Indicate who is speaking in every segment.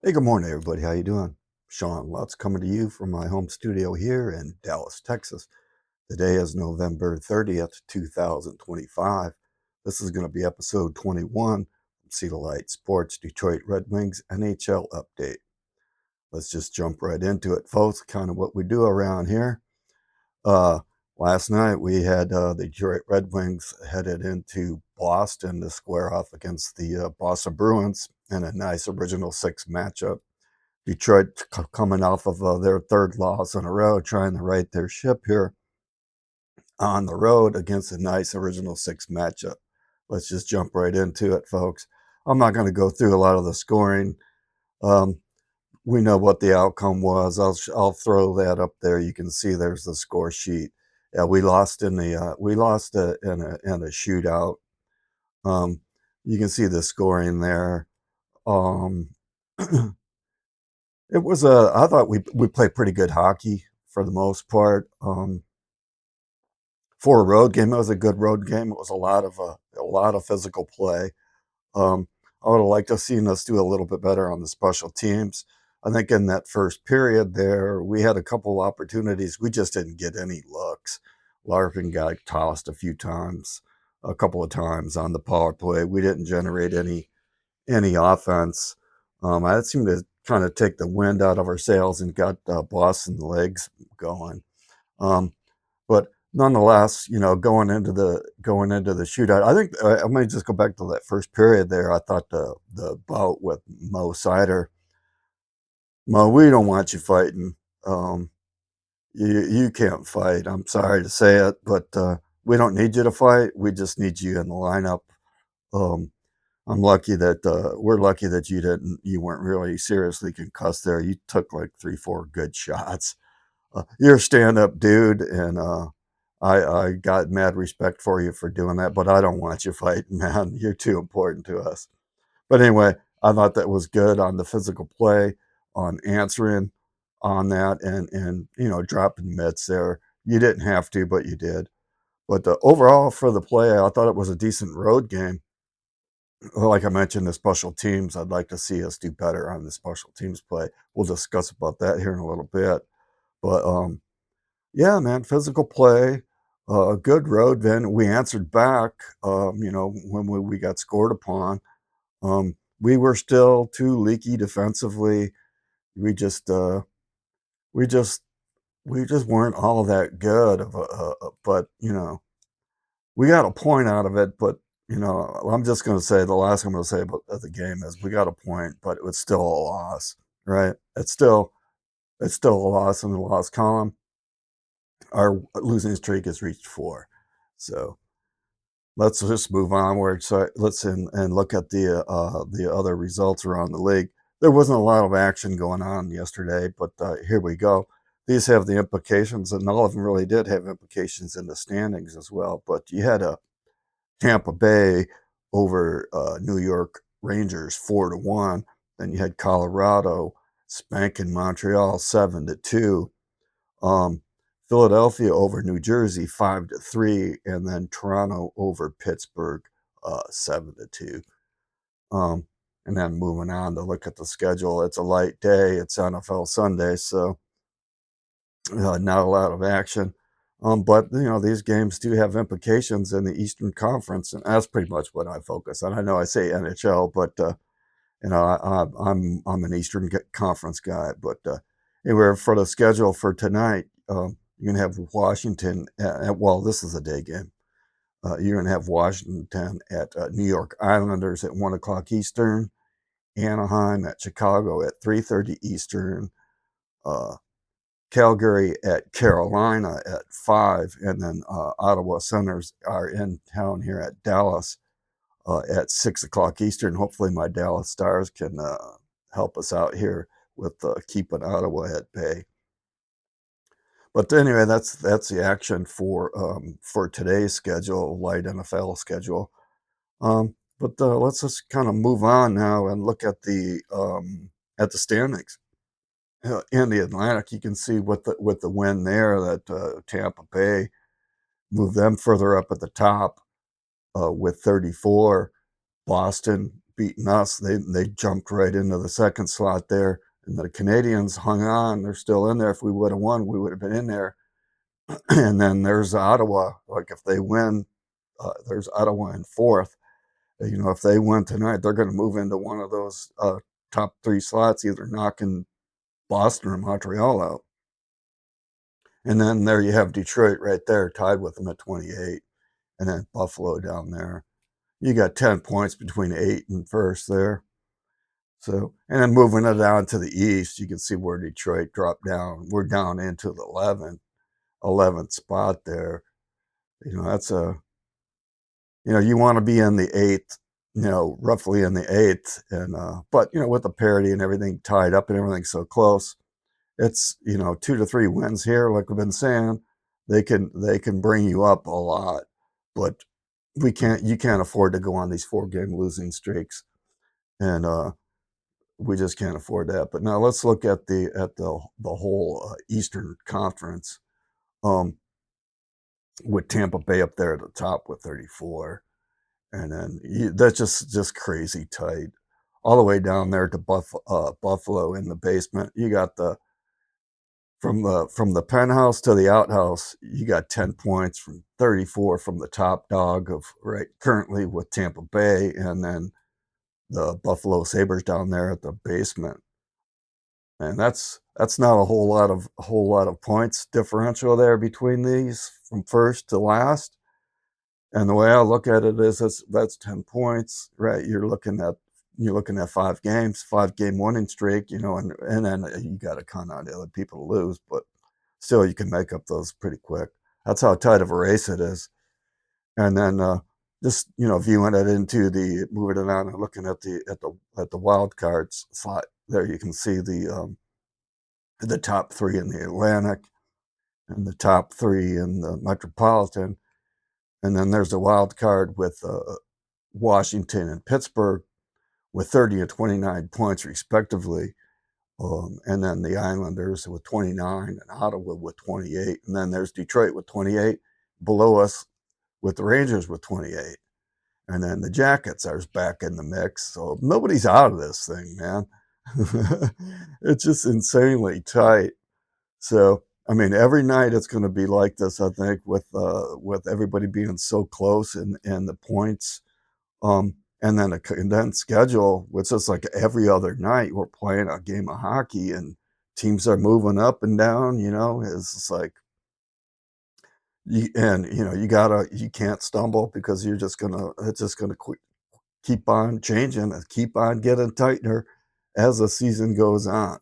Speaker 1: Hey, good morning, everybody. How you doing? Sean Lutz coming to you from my home studio here in Dallas, Texas. Today is November 30th, 2025. This is going to be episode 21 from See the Light Sports Detroit Red Wings NHL update. Let's just jump right into it, folks. Kind of what we do around here. Uh, Last night we had the Detroit Red Wings headed into Boston to square off against the Boston Bruins in a nice original six matchup. Detroit coming off of their third loss in a row, trying to right their ship here on the road against a nice original six matchup. Let's just jump right into it, folks. I'm not going to go through a lot of the scoring. Um, we know what the outcome was. I'll throw that up there. You can see there's the score sheet. Yeah, we lost in a shootout. You can see the scoring there. Um, It was I thought we played pretty good hockey for the most part. For a road game, it was a good road game. It was a lot of physical play. I would have liked to have seen us do a little bit better on the special teams. I think in that first period there, we had a couple opportunities. We just didn't get any looks. Larkin got tossed a couple of times on the power play. We didn't generate any offense. I seemed to kind of take the wind out of our sails and got Boston legs going. Um, but nonetheless, going into the shootout, I think I may just go back to that first period there. I thought the bout with Mo Sider, Mo, we don't want you fighting. Um, you can't fight. I'm sorry to say it, but we don't need you to fight. We just need you in the lineup. Um, we're lucky that you weren't really seriously concussed there. You took like 3, 4 good shots. You're a stand-up dude, and I got mad respect for you for doing that. But I don't want you fighting, man. You're too important to us. But anyway, I thought that was good on the physical play, on answering on that, and dropping mitts there. You didn't have to, but you did. But overall for the play, I thought it was a decent road game. Like I mentioned, the special teams, I'd like to see us do better on the special teams play. We'll discuss about that here in a little bit. But yeah, man, physical play, a good road. Then we answered back. When we got scored upon, we were still too leaky defensively. We just we just we just weren't all that good. But we got a point out of it. But I'm just going to say the last thing I'm going to say about the game is we got a point, but it was still a loss, right? It's still a loss in the loss column. Our losing streak has reached 4, so let's just move onward. So let's and look at the other results around the league. There wasn't a lot of action going on yesterday, but here we go. These have the implications, and all of them really did have implications in the standings as well. But you had a Tampa Bay over New York Rangers 4-1. Then you had Colorado spanking Montreal 7-2. Um, Philadelphia over New Jersey 5-3, and then Toronto over Pittsburgh 7-2. And then moving on to look at the schedule, it's a light day. It's NFL Sunday, so not a lot of action. But these games do have implications in the Eastern Conference, and that's pretty much what I focus on. I know I say NHL, but I'm an Eastern Conference guy. But anyway, for the schedule for tonight, you're gonna have Washington. Well, this is a day game. You're gonna have Washington at New York Islanders at 1 o'clock Eastern, Anaheim at Chicago at 3:30 Eastern, uh, Calgary at Carolina at 5, and then Ottawa Senators are in town here at Dallas at 6 o'clock Eastern. Hopefully, my Dallas Stars can help us out here with keeping Ottawa at bay. But anyway, that's the action for today's schedule, light NFL schedule. But let's just kind of move on now and look at the standings. In the Atlantic, you can see with the win there that Tampa Bay moved them further up at the top with 34. Boston beaten us, they jumped right into the second slot there, and the Canadians hung on. They're still in there. If we would have won, we would have been in there. And then there's Ottawa. Like if they win, there's Ottawa in fourth. If they win tonight, they're going to move into one of those top three slots, either knocking Boston or Montreal out. And then there you have Detroit right there, tied with them at 28, and then Buffalo down there. You got 10 points between 8 and first there. So, and then moving it down to the east, you can see where Detroit dropped down. We're down into the 11th spot there. That's you want to be in the eighth, roughly in the eighth. And, but, with the parity and everything tied up and everything so close, it's, 2 to 3 wins here, like we've been saying, they can bring you up a lot, but you can't afford to go on these 4-game losing streaks. And, we just can't afford that. But now let's look at the whole Eastern Conference, with Tampa Bay up there at the top with 34, and then that's just crazy tight, all the way down there to Buffalo in the basement. You got from the penthouse to the outhouse, you got 10 points from 34 from the top dog of right currently with Tampa Bay, and then the Buffalo Sabres down there at the basement. And that's not a whole lot of points differential there between these from first to last. And the way I look at it is that's 10 points, right? You're looking at 5 games, 5-game winning streak, and then you got to count on the other people to lose, but still you can make up those pretty quick. That's how tight of a race it is. And then just viewing it into moving it on and looking at the wild cards slot there, you can see the top 3 in the Atlantic and the top 3 in the Metropolitan. And then there's a wild card with Washington and Pittsburgh with 30 and 29 points respectively. And then the Islanders with 29 and Ottawa with 28. And then there's Detroit with 28. Below us with the Rangers with 28. And then the Jackets are back in the mix. So nobody's out of this thing, man. It's just insanely tight. So, I mean, every night it's going to be like this, I think, with everybody being so close and the points. And then a condensed schedule, which is like every other night we're playing a game of hockey and teams are moving up and down, it's just like, you can't stumble because it's just gonna keep on changing and keep on getting tighter as the season goes on.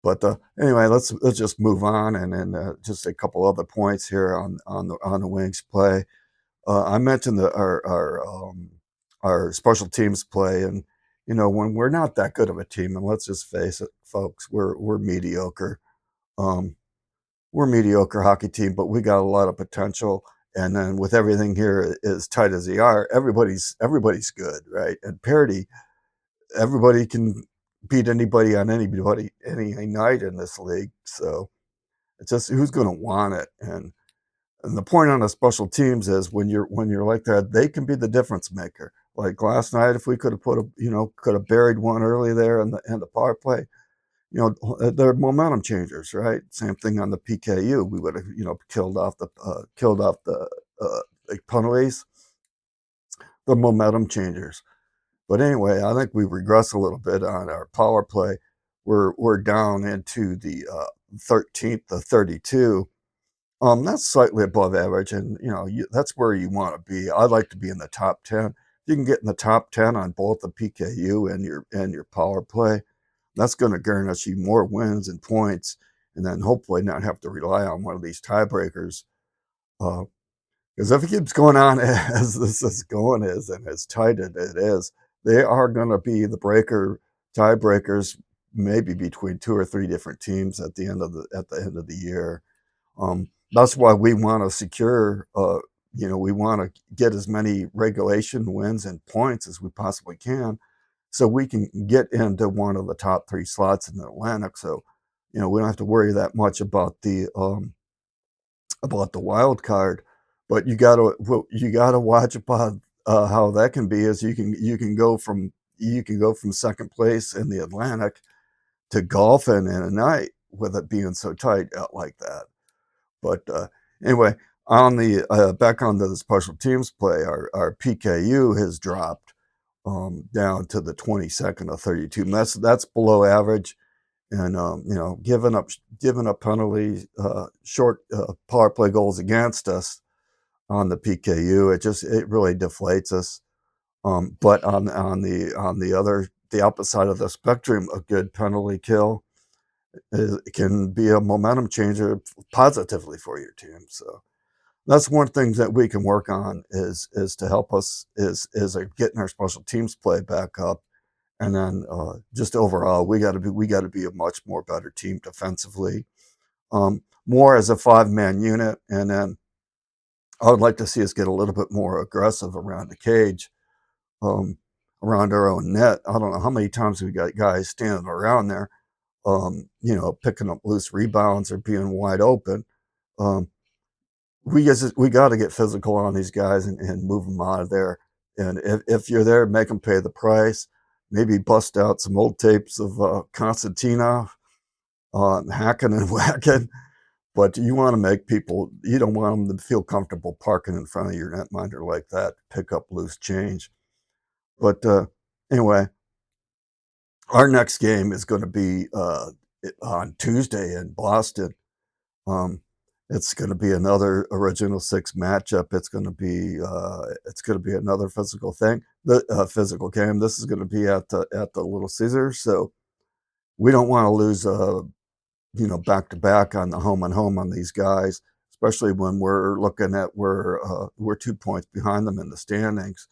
Speaker 1: But anyway, let's just move on, and then just a couple other points here on the Wings play. I mentioned our special teams play, and when we're not that good of a team, and let's just face it, folks, we're mediocre. We're a mediocre hockey team, but we got a lot of potential. And then with everything here as tight as they are, everybody's good, right? And parity, everybody can beat anybody on anybody any night in this league. So it's just who's going to want it. And the point on the special teams is when you're like that, they can be the difference maker. Like last night, if we could have buried one early there in the power play, they're momentum changers, right? Same thing on the PKU. We would have, killed off the penalties. The momentum changers. But anyway, I think we regress a little bit on our power play. We're down into the 13th to 32. That's slightly above average, and that's where you want to be. I'd like to be in the top 10. You can get in the top 10 on both the PKU and your power play. That's going to guarantee you more wins and points, and then hopefully not have to rely on one of these tiebreakers. Because if it keeps going on as this is going and as tight as it is, they are going to be the tiebreakers, maybe between 2 or 3 different teams at the end of the year. That's why we want to secure. We want to get as many regulation wins and points as we possibly can, so we can get into one of the top 3 slots in the Atlantic. So, we don't have to worry that much about the wild card. But you gotta watch about how that can be is you can go from second place in the Atlantic to golfing in a night with it being so tight out like that. But anyway, on the back onto the special teams play, our PKU has dropped down to the 22nd of 32. And that's below average, and giving up penalties, short power play goals against us on the PKU. It really deflates us. But the opposite side of the spectrum, a good penalty kill can be a momentum changer positively for your team. So that's one thing that we can work on is to help us is getting our special teams play back up, and then just overall we got to be a much more better team defensively, more as a 5-man unit, and then I would like to see us get a little bit more aggressive around the cage, around our own net. I don't know how many times we got guys standing around there, picking up loose rebounds or being wide open. We got to get physical on these guys and move them out of there. And if you're there, make them pay the price. Maybe bust out some old tapes of Constantina hacking and whacking. But you want to make people, you don't want them to feel comfortable parking in front of your netminder like that, pick up loose change. But anyway, our next game is going to be on Tuesday in Boston. It's going to be another Original Six matchup. It's going to be another physical thing, the physical game. This is going to be at the Little Caesars, so we don't want to lose back to back on the home and home on these guys, especially when we're looking at we're 2 points behind them in the standings.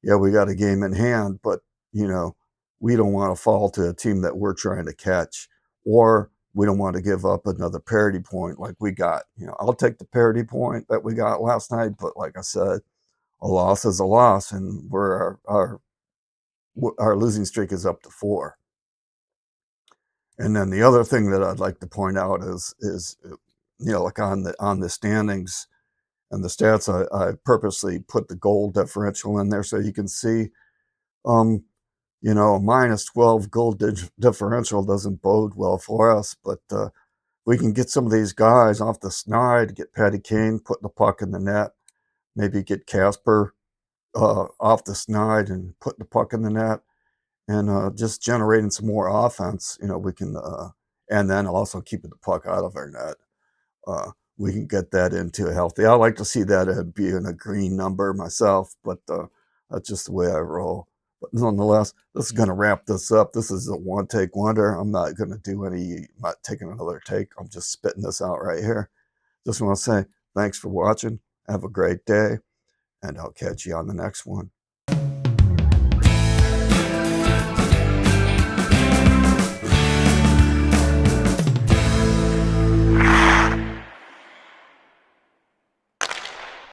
Speaker 1: Yeah, we got a game in hand, but we don't want to fall to a team that we're trying to catch, or we don't want to give up another parity point like we got. I'll take the parity point that we got last night, but like I said, a loss is a loss, and our losing streak is up to 4. And then the other thing that I'd like to point out is like on the standings and the stats, I purposely put the goal differential in there so you can see. A minus 12 goal differential doesn't bode well for us, but we can get some of these guys off the snide, get Patty Kane putting the puck in the net, maybe get Casper off the snide and putting the puck in the net, and just generating some more offense. We can, and then also keeping the puck out of our net. We can get that into a healthy. I like to see that being a green number myself, but that's just the way I roll. But nonetheless, this is going to wrap this up. This is a one-take wonder. I'm not going to not taking another take. I'm just spitting this out right here. Just want to say thanks for watching. Have a great day, and I'll catch you on the next one.